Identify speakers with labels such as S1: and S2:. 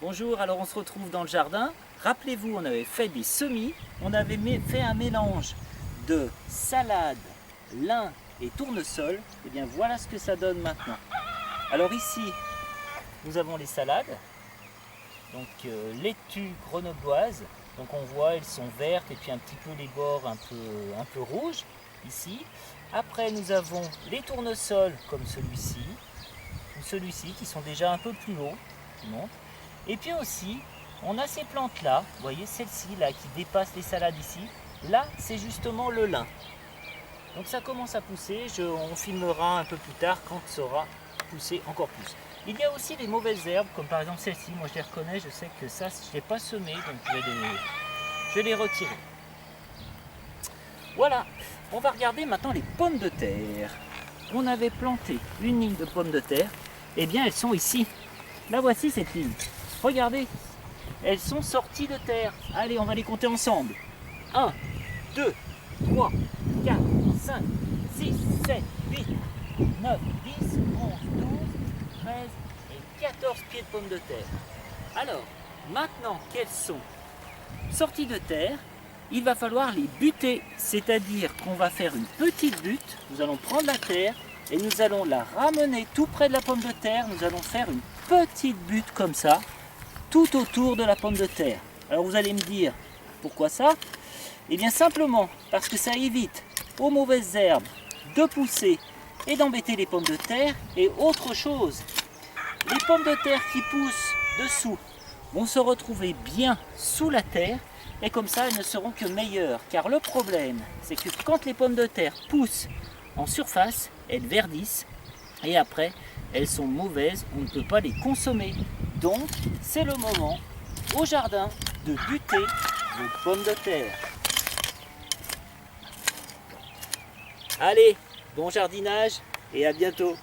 S1: Bonjour, alors on se retrouve dans le jardin. Rappelez-vous, on avait fait des semis, on avait fait un mélange de salade, lin et tournesol. Et bien voilà ce que ça donne maintenant. Alors ici, nous avons les salades, donc laitue grenobloise. Donc on voit, elles sont vertes et puis un petit peu les bords un peu rouges ici. Après nous avons les tournesols comme celui-ci, ou celui-ci qui sont déjà un peu plus hauts, qui montent. Et puis aussi, on a ces plantes-là, vous voyez celle-ci là qui dépasse les salades ici. Là, c'est justement le lin. Donc ça commence à pousser, on filmera un peu plus tard quand ça aura poussé encore plus. Il y a aussi les mauvaises herbes, comme par exemple celle-ci, moi je les reconnais, je sais que ça, je ne l'ai pas semé, donc je vais les retirer. Voilà, on va regarder maintenant les pommes de terre. On avait planté une ligne de pommes de terre, et bien elles sont ici. La voici cette ligne. Regardez, elles sont sorties de terre. Allez, on va les compter ensemble. 1, 2, 3, 4, 5, 6, 7, 8, 9, 10, 11, 12, 13 et 14 pieds de pommes de terre. Alors, maintenant qu'elles sont sorties de terre, il va falloir les buter. C'est-à-dire qu'on va faire une petite butte. Nous allons prendre la terre et nous allons la ramener tout près de la pomme de terre. Nous allons faire une petite butte comme ça, tout autour de la pomme de terre. Alors vous allez me dire, pourquoi ça? Eh bien simplement parce que ça évite aux mauvaises herbes de pousser et d'embêter les pommes de terre. Et autre chose, les pommes de terre qui poussent dessous vont se retrouver bien sous la terre et comme ça elles ne seront que meilleures. Car le problème, c'est que quand les pommes de terre poussent en surface, elles verdissent et après elles sont mauvaises, on ne peut pas les consommer. Donc c'est le moment au jardin de buter vos pommes de terre. Allez, bon jardinage et à bientôt.